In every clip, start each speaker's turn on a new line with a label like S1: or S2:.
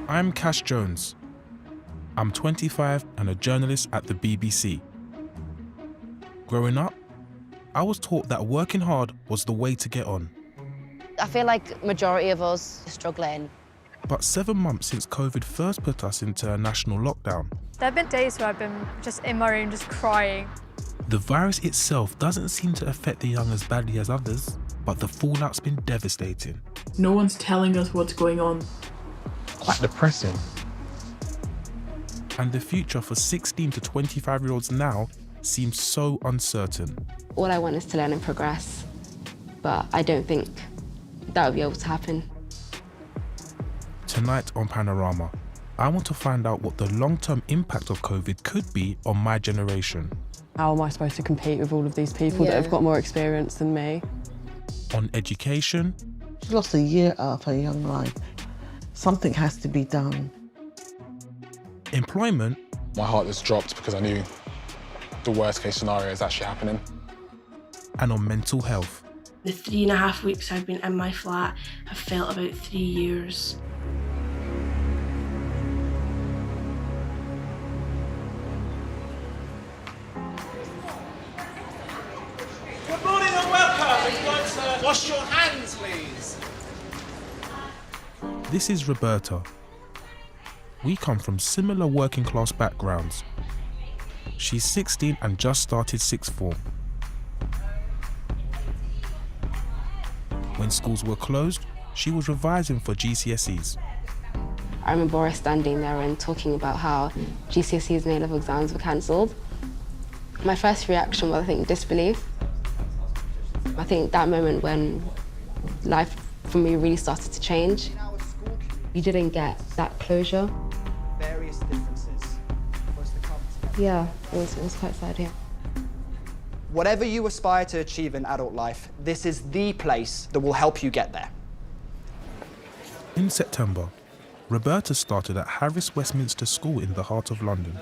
S1: I'm Cash Jones. I'm 25 and a journalist at the BBC. Growing up, I was taught that working hard was the way to get on.
S2: I feel like majority of us are struggling.
S1: But 7 months since COVID first put us into a national lockdown,
S3: There have been days where I've been just in my room just crying.
S1: the virus itself doesn't seem to affect the young as badly as others, but the fallout's been devastating.
S4: No one's telling us what's going on.
S5: Quite depressing.
S1: And the future for 16 to 25-year-olds now seems so uncertain.
S2: All I want is to learn and progress, but I don't think that will be able to happen.
S1: Tonight on Panorama, I want to find out what the long-term impact of COVID could be on my generation.
S6: How am I supposed to compete with all of these people that have got more experience than me?
S1: On education.
S7: She lost a year out of her young life. Something has to be done.
S1: Employment.
S5: My heart just dropped because I knew the worst case scenario is actually happening.
S1: And on mental health.
S8: The 3.5 weeks I've been in my flat have felt about 3 years.
S9: Good morning and welcome. If you want to wash your hands, please.
S1: This is Roberta. We come from similar working class backgrounds. She's 16 and just started sixth form. When schools were closed, she was revising for GCSEs.
S2: I remember Boris standing there and talking about how GCSEs and A-level exams were cancelled. My first reaction was, I think, disbelief. I think that moment when life for me really started to change. You didn't get that closure.
S9: Various differences.
S2: Yeah, it was quite sad, yeah.
S9: Whatever you aspire to achieve in adult life, this is the place that will help you get there.
S1: In September, Roberta started at Harris Westminster School in the heart of London.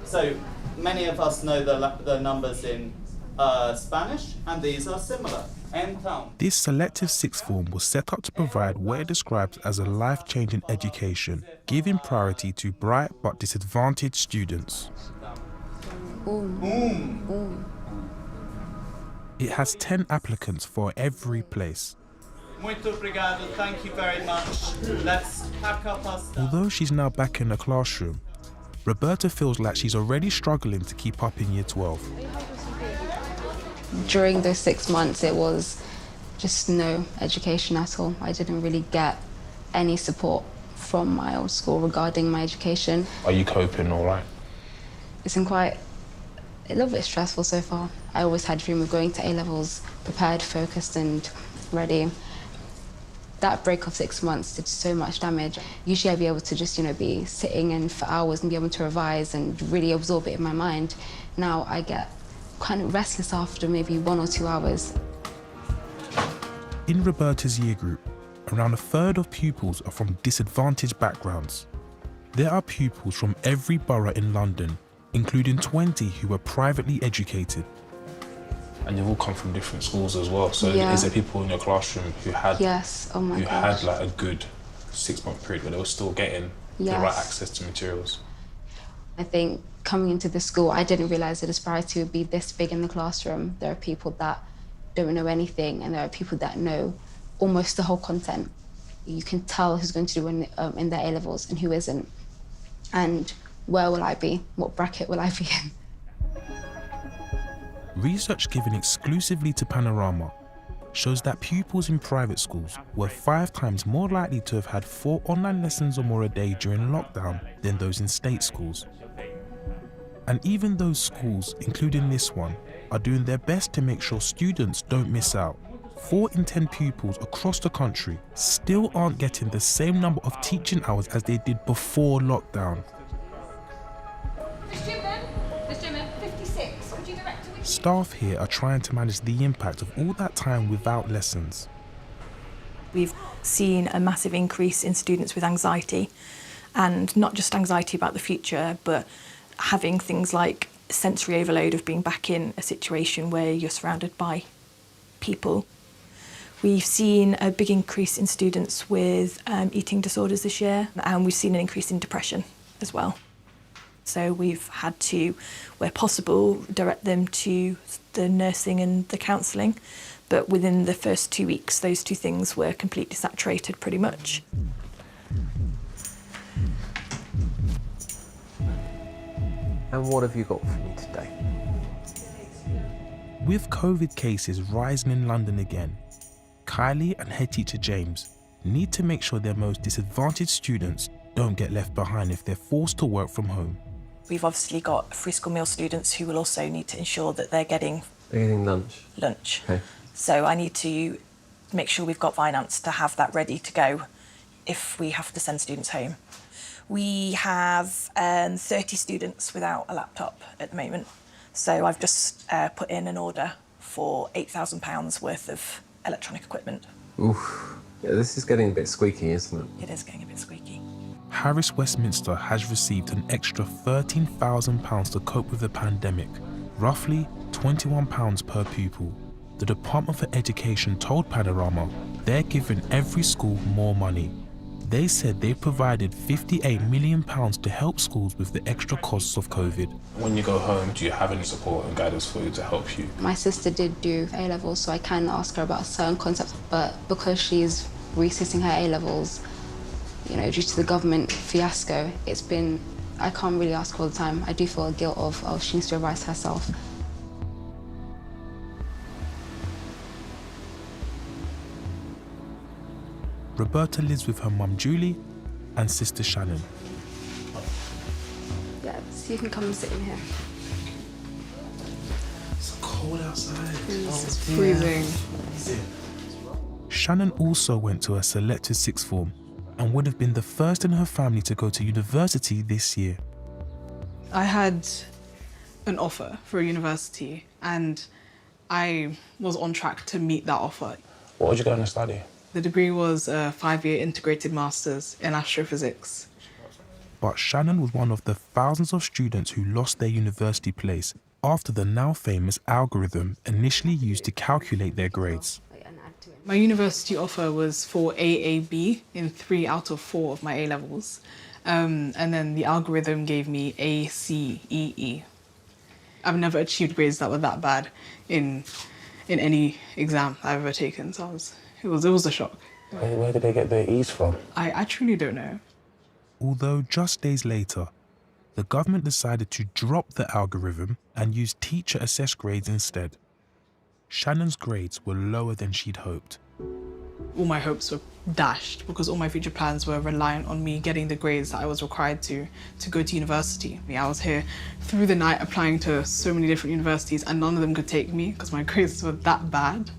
S10: So many of us know the numbers in Spanish, and these are similar. En town.
S1: This selective sixth form was set up to provide what it describes as a life-changing education, giving priority to bright but disadvantaged students. It has 10 applicants for every place.
S10: Muito obrigado, thank you very much. Let's pack up our stuff.
S1: Although she's now back in the classroom, Roberta feels like she's already struggling to keep up in Year 12.
S2: During those 6 months, it was just no education at all. I didn't really get any support from my old school regarding my education.
S5: Are you coping all right?
S2: It's been quite a little bit stressful so far. I always had a dream of going to A-levels, prepared, focused and ready. That break of 6 months did so much damage. Usually I'd be able to just, be sitting in for hours and be able to revise and really absorb it in my mind. Now I get kind of restless after maybe 1 or 2 hours.
S1: In Roberta's year group, around a third of pupils are from disadvantaged backgrounds. There are pupils from every borough in London, including 20 who are privately educated.
S5: And you've all come from different schools as well. So
S2: Yeah.
S5: is there people in your classroom who had
S2: Yes, oh my
S5: who
S2: gosh.
S5: had like a good 6-month period where they were still getting the
S2: Yes.
S5: right access to materials?
S2: I think coming into the school, I didn't realise the disparity would be this big in the classroom. There are people that don't know anything and there are people that know almost the whole content. You can tell who's going to do in their A-levels and who isn't. And where will I be? What bracket will I be in?
S1: Research given exclusively to Panorama shows that pupils in private schools were 5 times more likely to have had 4 online lessons or more a day during lockdown than those in state schools. And even those schools, including this one, are doing their best to make sure students don't miss out. 4 in 10 pupils across the country still aren't getting the same number of teaching hours as they did before lockdown. Staff here are trying to manage the impact of all that time without lessons.
S4: We've seen a massive increase in students with anxiety, and not just anxiety about the future, but having things like sensory overload of being back in a situation where you're surrounded by people. We've seen a big increase in students with eating disorders this year, and we've seen an increase in depression as well. So we've had to, where possible, direct them to the nursing and the counselling. But within the first 2 weeks, those two things were completely saturated pretty much.
S11: And what have you got for me today?
S1: With COVID cases rising in London again, Kylie and head teacher James need to make sure their most disadvantaged students don't get left behind if they're forced to work from home.
S4: We've obviously got free school meal students who will also need to ensure that they're getting
S11: lunch. Okay.
S4: So I need to make sure we've got finance to have that ready to go if we have to send students home. We have 30 students without a laptop at the moment. So I've just put in an order for £8,000 worth of electronic equipment.
S11: Oof. Yeah, this is getting a bit squeaky, isn't it?
S4: It is getting a bit squeaky.
S1: Harris Westminster has received an extra £13,000 to cope with the pandemic, roughly £21 per pupil. The Department for Education told Panorama they're giving every school more money. They said they've provided £58 million to help schools with the extra costs of COVID.
S5: When you go home, do you have any support and guidance for you to help you?
S2: My sister did do A-levels, so I can ask her about certain concepts, but because she's resitting her A-levels, you know, due to the government fiasco, I can't really ask her all the time. I do feel a guilt of she needs to revise herself.
S1: Roberta lives with her mum Julie and sister Shannon.
S2: Yeah, so you can come and sit in here.
S1: It's cold outside.
S2: It's
S6: Freezing.
S1: Shannon also went to a selected sixth form and would have been the first in her family to go to university this year.
S6: I had an offer for a university and I was on track to meet that offer.
S5: What would you go and study?
S6: The degree was a 5-year integrated master's in astrophysics.
S1: But Shannon was one of the thousands of students who lost their university place after the now famous algorithm initially used to calculate their grades.
S6: My university offer was for AAB in 3 out of 4 of my A-levels. And then the algorithm gave me ACEE. I've never achieved grades that were that bad in any exam I've ever taken, so it was a shock.
S5: Where did they get their E's from?
S6: I truly don't know.
S1: Although just days later, the government decided to drop the algorithm and use teacher-assessed grades instead. Shannon's grades were lower than she'd hoped.
S6: All my hopes were dashed because all my future plans were reliant on me getting the grades that I was required to go to university. I was here through the night applying to so many different universities and none of them could take me because my grades were that bad.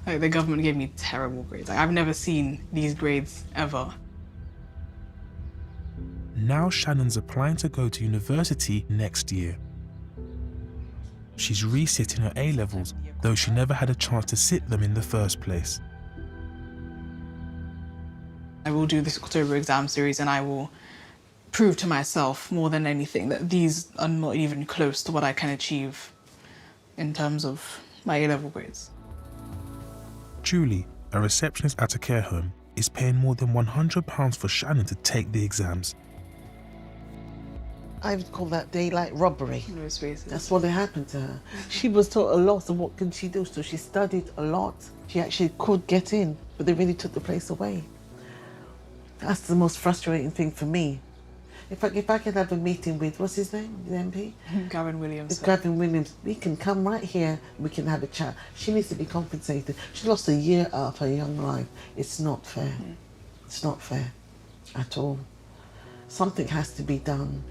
S6: Like, the government gave me terrible grades. Like, I've never seen these grades ever.
S1: Now Shannon's applying to go to university next year. She's resitting her A-levels, though she never had a chance to sit them in the first place.
S6: I will do this October exam series and I will prove to myself more than anything that these are not even close to what I can achieve in terms of my A-level grades.
S1: Julie, a receptionist at a care home, is paying more than £100 for Shannon to take the exams.
S7: I would call that daylight robbery.
S6: No spaces.
S7: That's what happened to her. She was taught a lot, so what can she do? So she studied a lot. She actually could get in, but they really took the place away. That's the most frustrating thing for me. If I could have a meeting with, what's his name, the MP?
S6: Gavin Williams.
S7: It's Gavin Williams. We can come right here, we can have a chat. She needs to be compensated. She lost a year out of her young life. It's not fair. It's not fair at all. Something has to be done.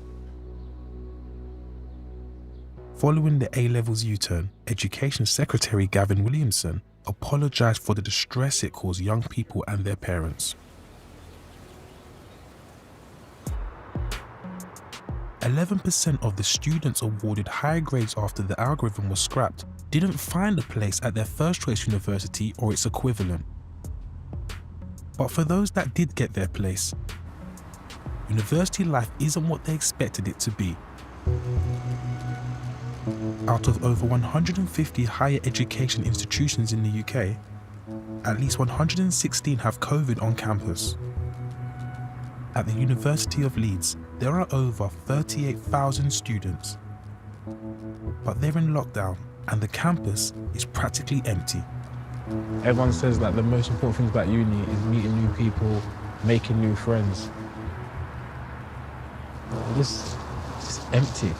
S1: Following the A-levels U-turn, Education Secretary Gavin Williamson apologised for the distress it caused young people and their parents. 11% of the students awarded high grades after the algorithm was scrapped didn't find a place at their first choice university or its equivalent. But for those that did get their place, university life isn't what they expected it to be. Out of over 150 higher education institutions in the UK, at least 116 have COVID on campus. At the University of Leeds, there are over 38,000 students. But they're in lockdown and the campus is practically empty.
S12: Everyone says that the most important thing about uni is meeting new people, making new friends. It's just empty.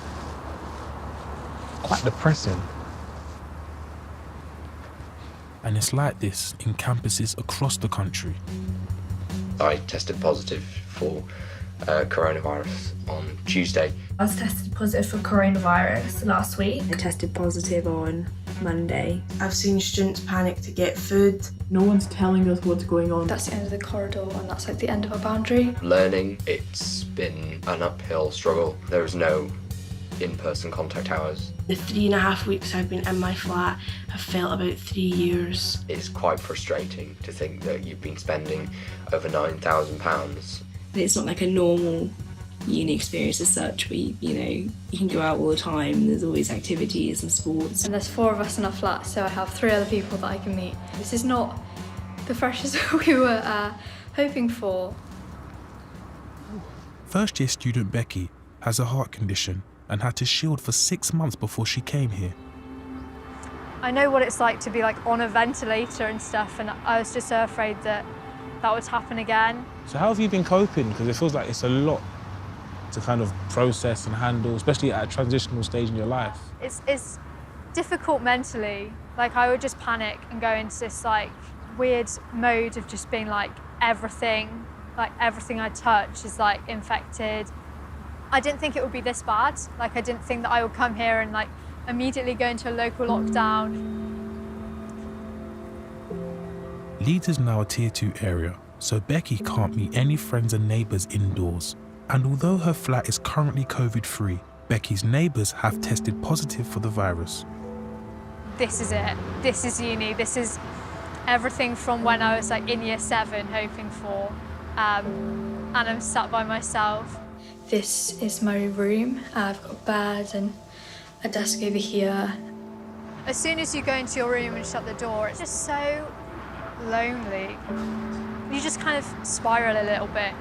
S12: Quite depressing.
S1: And it's like this in campuses across the country.
S13: I tested positive for coronavirus on Tuesday.
S8: I was tested positive for coronavirus last week.
S14: I tested positive on Monday.
S8: I've seen students panic to get food.
S6: No one's telling us what's going on.
S3: That's the end of the corridor and that's like the end of our boundary.
S13: Learning, it's been an uphill struggle. There is no in-person contact hours.
S8: The 3.5 weeks I've been in my flat have felt about 3 years.
S13: It's quite frustrating to think that you've been spending over £9,000.
S14: It's not like a normal uni experience as such, where you can go out all the time, there's always activities and sports.
S3: And there's 4 of us in our flat, so I have 3 other people that I can meet. This is not the freshers we were hoping for.
S1: First year student Becky has a heart condition and had to shield for 6 months before she came here.
S3: I know what it's like to be like on a ventilator and stuff, and I was just so afraid that that would happen again.
S12: So how have you been coping? Because it feels like it's a lot to kind of process and handle, especially at a transitional stage in your life.
S3: It's difficult mentally. Like I would just panic and go into this like weird mode of just being like everything I touch is like infected. I didn't think it would be this bad. Like I didn't think that I would come here and like immediately go into a local lockdown.
S1: Leeds is now a tier 2 area, so Becky can't meet any friends and neighbours indoors. And although her flat is currently COVID-free, Becky's neighbours have tested positive for the virus.
S3: This is it. This is uni. This is everything from when I was like in year 7 hoping for. And I'm sat by myself. This is my room. I've got a bed and a desk over here. As soon as you go into your room and shut the door, it's just so lonely. You just kind of spiral a little bit.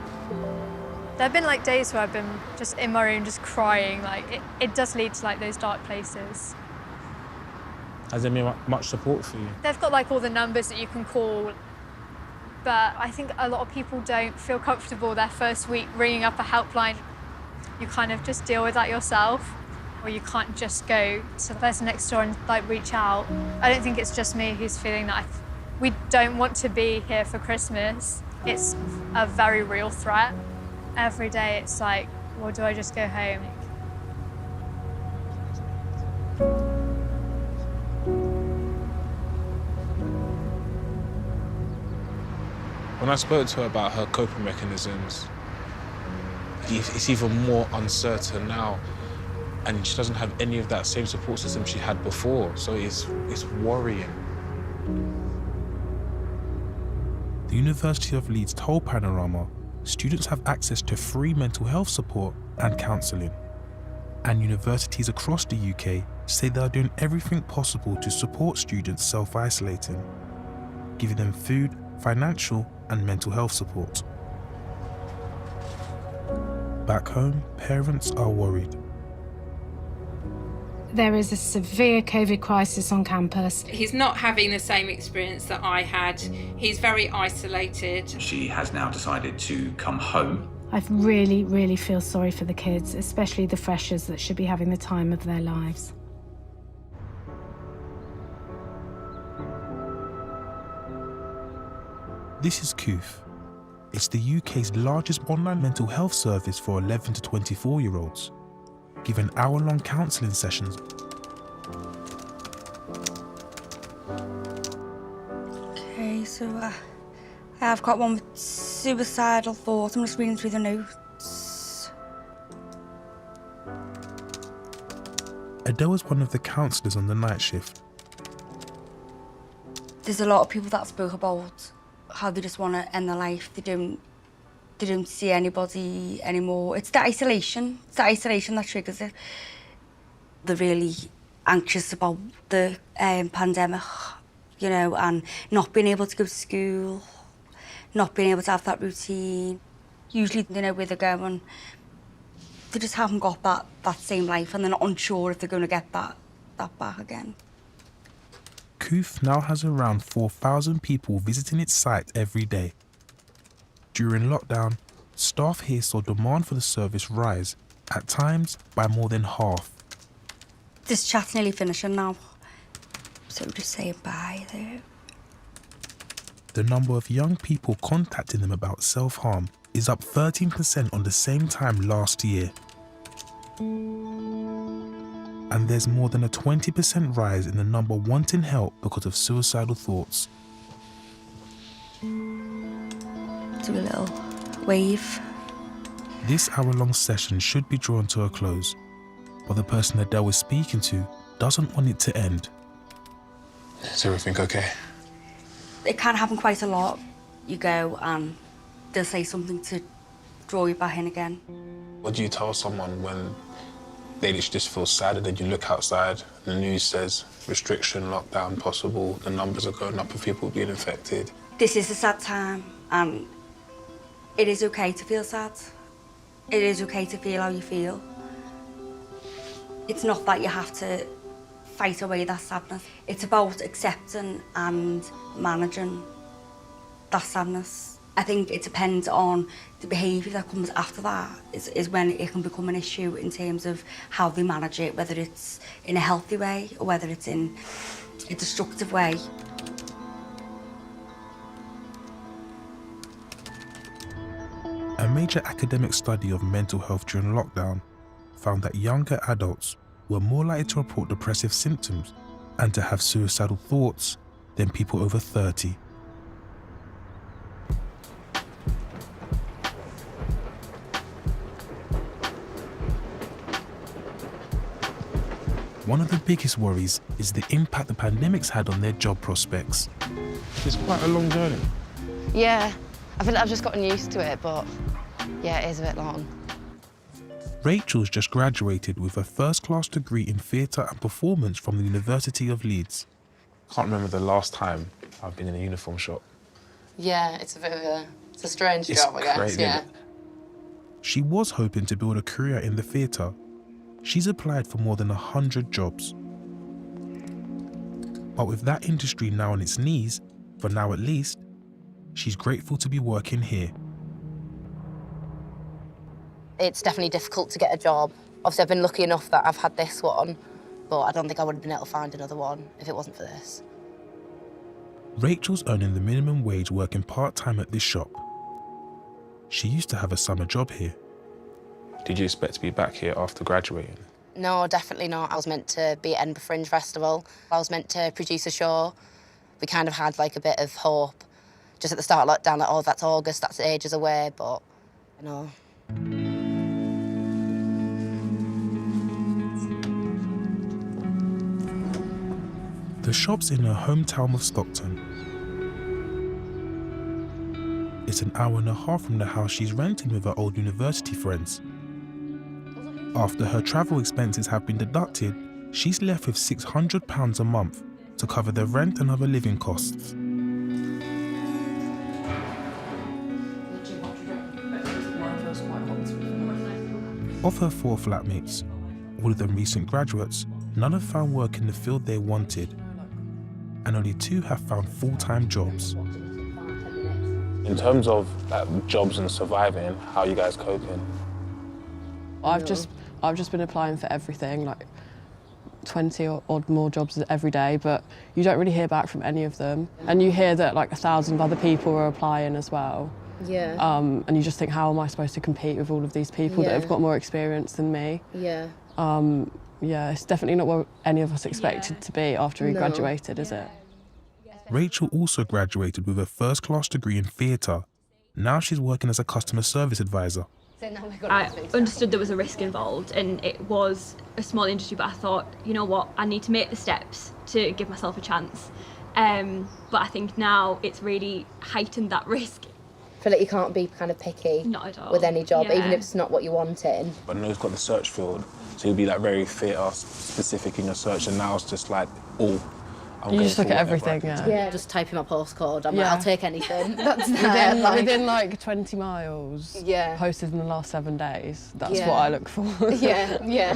S3: There have been like days where I've been just in my room just crying. Like it does lead to like those dark places.
S12: Has there been much support for you?
S3: They've got like all the numbers that you can call, but I think a lot of people don't feel comfortable their first week ringing up a helpline. You kind of just deal with that yourself, or you can't just go to the person next door and like reach out. I don't think it's just me who's feeling that. We don't want to be here for Christmas. It's a very real threat. Every day it's like, well, do I just go home?
S12: When I spoke to her about her coping mechanisms, it's even more uncertain now. And she doesn't have any of that same support system she had before, so it's worrying.
S1: The University of Leeds told Panorama students have access to free mental health support and counselling. And universities across the UK say they are doing everything possible to support students self-isolating, giving them food, financial and mental health support. Back home, parents are worried.
S15: There is a severe COVID crisis on campus.
S16: He's not having the same experience that I had. He's very isolated.
S17: She has now decided to come home.
S15: I really, really feel sorry for the kids, especially the freshers that should be having the time of their lives.
S1: This is COOF. It's the UK's largest online mental health service for 11 to 24-year-olds, giving hour-long counselling sessions.
S18: Okay, so I've got one with suicidal thoughts. I'm just reading through the notes.
S1: Adele was one of the counsellors on the night shift.
S18: There's a lot of people that spoke about how they just want to end their life. They don't see anybody anymore. It's the isolation. It's the isolation that triggers it. They're really anxious about the pandemic you know, and not being able to go to school, not being able to have that routine. Usually they know where they're going. They just haven't got that same life, and they're not unsure if they're going to get that back again.
S1: Cooth now has around 4,000 people visiting its site every day. During lockdown, staff here saw demand for the service rise, at times by more than half.
S18: This chat's nearly finishing now, so just saying bye there.
S1: The number of young people contacting them about self-harm is up 13% on the same time last year. And there's more than a 20% rise in the number wanting help because of suicidal thoughts.
S18: Do a little wave.
S1: This hour-long session should be drawn to a close, but the person Adele is speaking to doesn't want it to end.
S5: Is everything okay?
S18: It can happen quite a lot. You go and they'll say something to draw you back in again.
S12: What do you tell someone when they just feel sad and then you look outside, the news says restriction, lockdown possible, the numbers are going up of people being infected?
S18: This is a sad time, and it is okay to feel sad. It is okay to feel how you feel. It's not that you have to fight away that sadness. It's about accepting and managing that sadness. I think it depends on the behaviour that comes after that is when it can become an issue in terms of how they manage it, whether it's in a healthy way or whether it's in a destructive way.
S1: A major academic study of mental health during lockdown found that younger adults were more likely to report depressive symptoms and to have suicidal thoughts than people over 30. One of the biggest worries is the impact the pandemic's had on their job prospects.
S12: It's quite a long journey.
S19: Yeah, I feel like I've just gotten used to it, but yeah, it is a bit long.
S1: Rachel's just graduated with a first-class degree in theatre and performance from the University of Leeds.
S12: Can't remember the last time I've been in a uniform shop.
S19: Yeah, it's a strange job, I guess,
S12: crazy,
S19: yeah.
S1: She was hoping to build a career in the theatre. She's applied for more than 100 jobs. But with that industry now on its knees, for now at least, she's grateful to be working here.
S19: It's definitely difficult to get a job. Obviously, I've been lucky enough that I've had this one, but I don't think I would have been able to find another one if it wasn't for this.
S1: Rachel's earning the minimum wage working part-time at this shop. She used to have a summer job here.
S12: Did you expect to be back here after graduating?
S19: No, definitely not. I was meant to be at Edinburgh Fringe Festival. I was meant to produce a show. We kind of had like a bit of hope. Just at the start of lockdown, like, oh, that's August, that's ages away, but, you know.
S1: The shop's in her hometown of Stockton. It's an hour and a half from the house she's renting with her old university friends. After her travel expenses have been deducted, she's left with £600 a month to cover the rent and other living costs. Of her 4 flatmates, all of them recent graduates, none have found work in the field they wanted, and only 2 have found full-time jobs.
S12: In terms of jobs and surviving, how are you guys coping?
S20: I've just been applying for everything, like 20 or odd more jobs every day, but you don't really hear back from any of them. And you hear that like 1,000 other people are applying as well.
S19: Yeah.
S20: And you just think, how am I supposed to compete with all of these people that have got more experience than me?
S19: Yeah.
S20: Yeah, it's definitely not what any of us expected to be after we graduated, is it?
S1: Rachel also graduated with a first-class degree in theatre. Now she's working as a customer service advisor.
S21: I understood there was a risk involved and it was a small industry, but I thought, you know what, I need to make the steps to give myself a chance. But I think now it's really heightened that risk.
S19: I feel like you can't be kind of picky
S21: Not at all.
S19: with any job,
S21: Yeah.
S19: even if it's not what you wanted.
S12: But I know it's got the search field, so you'll be like very theatre specific in your search, and now it's just like all.
S20: You just look at everything, yeah.
S19: Yeah, just type in my postcode. I'm
S20: Yeah.
S19: like, I'll take anything. That's there.
S20: Within like 20 miles,
S19: Yeah.
S20: posted in the last 7 days. That's
S19: Yeah.
S20: what I look for.
S19: Yeah, yeah.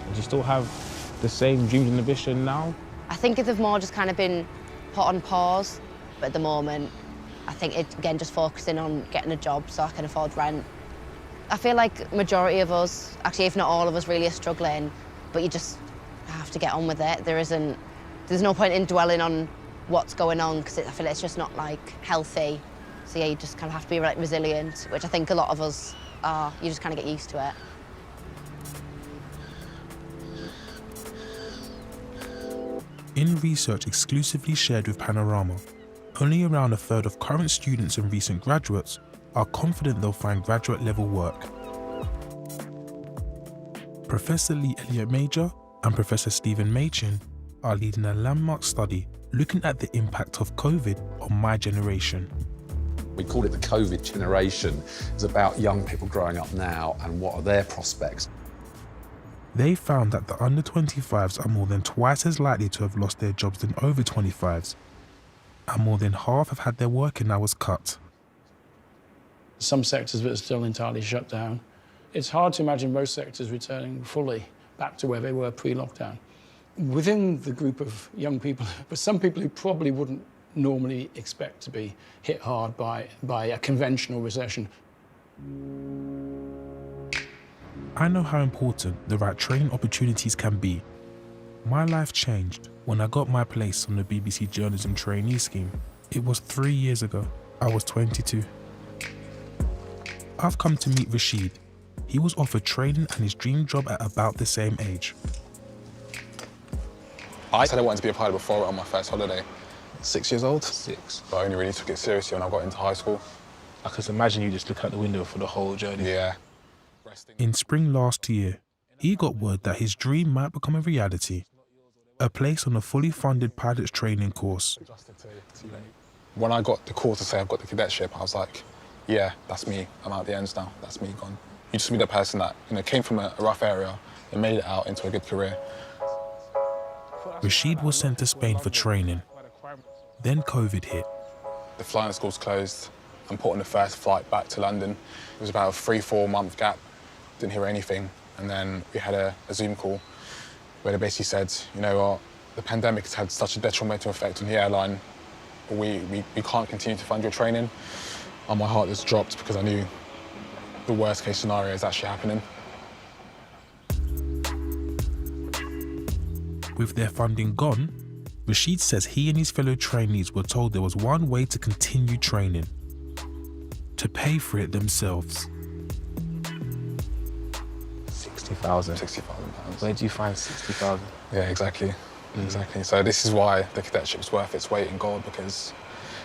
S12: Do you still have the same dreams and ambition now?
S19: I think they've more just kind of been put on pause. But at the moment, I think it's, again, just focusing on getting a job so I can afford rent. I feel like majority of us, actually if not all of us, really are struggling, but you just have to get on with it. There's no point in dwelling on what's going on because I feel like it's just not like healthy. So yeah, you just kind of have to be like resilient, which I think a lot of us are. You just kind of get used to it.
S1: In research exclusively shared with Panorama, only around a third of current students and recent graduates are confident they'll find graduate-level work. Professor Lee Elliott Major and Professor Stephen Machin are leading a landmark study looking at the impact of COVID on my generation.
S9: We call it the COVID generation. It's about young people growing up now and what are their prospects.
S1: They found that the under 25s are more than twice as likely to have lost their jobs than over 25s, and more than half have had their working hours cut.
S22: Some sectors that are still entirely shut down. It's hard to imagine most sectors returning fully back to where they were pre-lockdown. Within the group of young people, but some people who probably wouldn't normally expect to be hit hard by a conventional recession.
S1: I know how important the right training opportunities can be. My life changed when I got my place on the BBC Journalism Trainee Scheme. It was 3 years ago. I was 22. I've come to meet Rashid. He was offered training and his dream job at about the same age.
S5: I said I wanted to be a pilot before I went on my first holiday. 6 years old? 6. But I only really took it seriously when I got into high school.
S12: I can imagine you just look out the window for the whole journey.
S5: Yeah.
S1: In spring last year, he got word that his dream might become a reality. A place on a fully funded pilot's training course.
S5: When I got the call to say I've got the cadetship, I was like, yeah, that's me. I'm out the ends now. That's me gone. You just be the person that came from a rough area and made it out into a good career.
S1: Rashid was sent to Spain for training. Then COVID hit.
S5: The flying school's closed. I'm put on the first flight back to London. It was about a 3-4 month gap. Didn't hear anything. And then we had a Zoom call where they basically said, you know what, the pandemic has had such a detrimental effect on the airline. We can't continue to fund your training. And my heart just dropped because I knew the worst case scenario is actually happening.
S1: With their funding gone, Rashid says he and his fellow trainees were told there was one way to continue training: to pay for it themselves.
S12: 60,000.
S5: £60,000.
S12: Where do you find 60,000?
S5: Yeah, exactly. Exactly. So this is why the cadetship's worth its weight in gold, because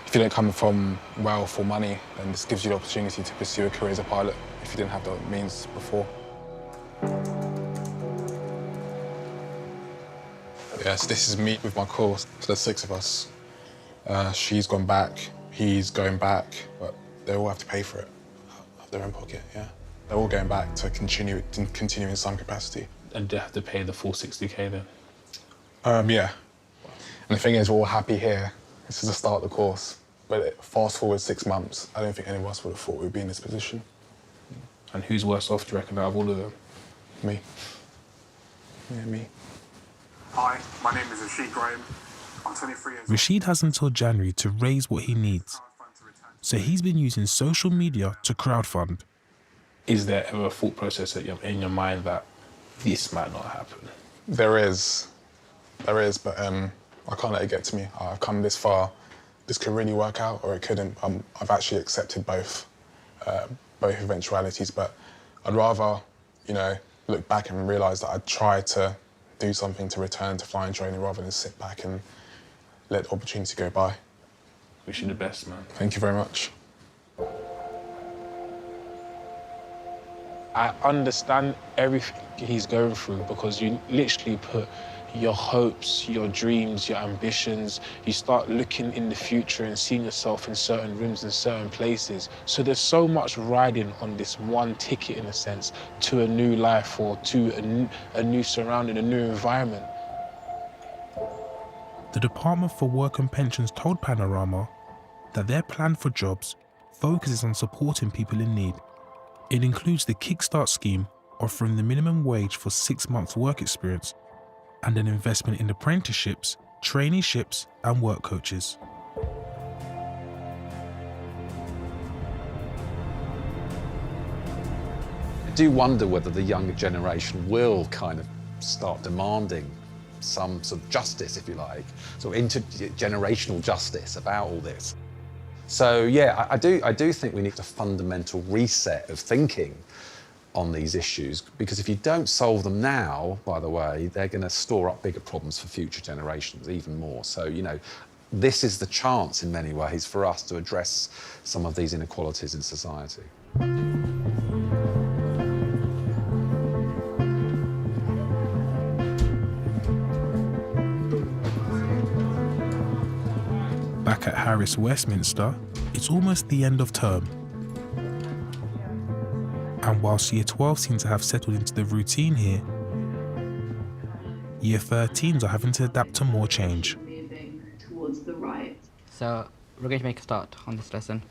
S5: if you don't come from wealth or money, then this gives you the opportunity to pursue a career as a pilot if you didn't have the means before. Yes, this is me with my course. So there's 6 of us. She's gone back, he's going back, but they all have to pay for it out of their own pocket, yeah. They're all going back to continue in some capacity.
S12: And they have to pay the full 60k then?
S5: Yeah. And the thing is, we're all happy here. This is the start of the course. But fast forward 6 months, I don't think any of us would have thought we'd be in this position.
S12: And who's worse off, do you reckon, out of all of them?
S5: Me. Yeah, me.
S23: Hi, my name is Rashid Graham. I'm 23 years old.
S1: Rashid has until January to raise what he needs. So he's been using social media to crowdfund.
S12: Is there ever a thought process in your mind that this might not happen?
S5: There is, but I can't let it get to me. I've come this far. This could really work out, or it couldn't. I've actually accepted both eventualities, but I'd rather, look back and realise that I tried to do something to return to flying training rather than sit back and let the opportunity go by.
S12: Wish you the best, man.
S5: Thank you very much.
S12: I understand everything he's going through because you literally put your hopes, your dreams, your ambitions. You start looking in the future and seeing yourself in certain rooms and certain places. So there's so much riding on this one ticket, in a sense, to a new life or to a new surrounding, a new environment.
S1: The Department for Work and Pensions told Panorama that their plan for jobs focuses on supporting people in need. It includes the Kickstart scheme, offering the minimum wage for 6 months work experience, and an investment in apprenticeships, traineeships and work coaches.
S9: I do wonder whether the younger generation will kind of start demanding some sort of justice, if you like, sort of intergenerational justice about all this. So yeah, I do think we need a fundamental reset of thinking on these issues, because if you don't solve them now, by the way, they're going to store up bigger problems for future generations, even more. So, you know, this is the chance in many ways for us to address some of these inequalities in society.
S1: Back at Harris Westminster, it's almost the end of term. And whilst Year 12 seem to have settled into the routine here, Year 13s are having to adapt to more change.
S4: So we're going to make a start on this lesson.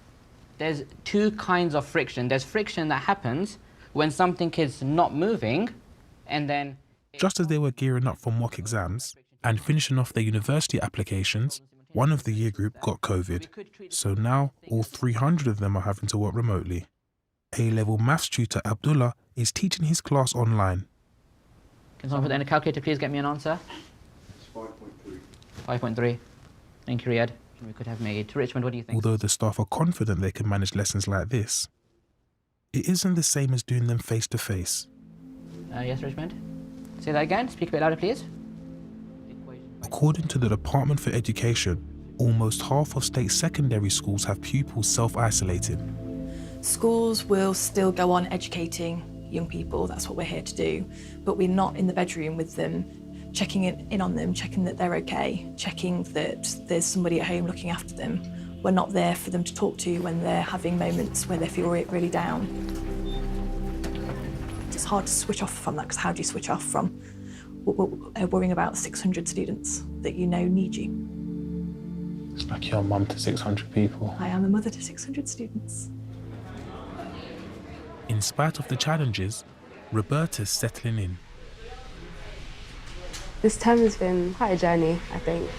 S4: There's two kinds of friction. There's friction that happens when something is not moving, and then...
S1: Just as they were gearing up for mock exams and finishing off their university applications, one of the year group got COVID. So now all 300 of them are having to work remotely. A-level maths tutor Abdullah is teaching his class online.
S4: Can someone put that in a calculator, please get me an answer?
S23: It's 5.3.
S4: 5.3. Thank you, Riyadh. We could have made. Richmond, what do you think?
S1: Although the staff are confident they can manage lessons like this, it isn't the same as doing them face to face.
S4: Yes, Richmond? Say that again. Speak a bit louder, please.
S1: According to the Department for Education, almost half of state secondary schools have pupils self-isolating.
S10: Schools will still go on educating young people, that's what we're here to do, but we're not in the bedroom with them, checking in on them, checking that they're okay, checking that there's somebody at home looking after them. We're not there for them to talk to when they're having moments where they feel really down. It's hard to switch off from that, because how do you switch off from worrying about 600 students that you know need you?
S12: It's like you're a mum to 600 people.
S10: I am a mother to 600 students.
S1: In spite of the challenges, Roberta's settling in.
S2: This term has been quite a journey, I think.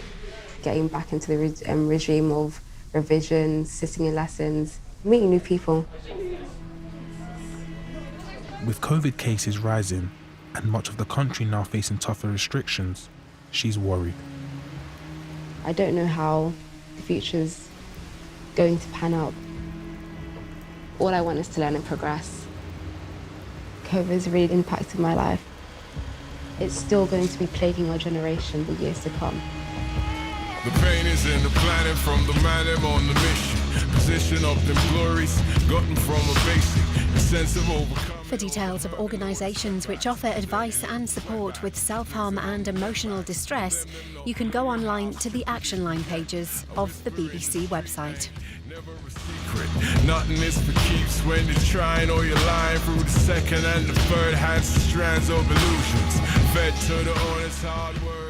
S2: Getting back into the regime of revision, sitting in lessons, meeting new people.
S1: With COVID cases rising and much of the country now facing tougher restrictions, she's worried.
S2: I don't know how the future's going to pan out. All I want is to learn and progress. COVID's really impacted my life. It's still going to be plaguing our generation the years to come.
S11: The pain is in the planet from the man I'm on the mission. Position of them glories, gotten from a basic, a sense of overcoming.
S24: For details of organisations which offer advice and support with self-harm and emotional distress, you can go online to the Action Line pages of the BBC website.
S11: Nothing is for keeps when you're trying or you're lying through the second and the third hand strands of illusions. Fed to the honest hard work.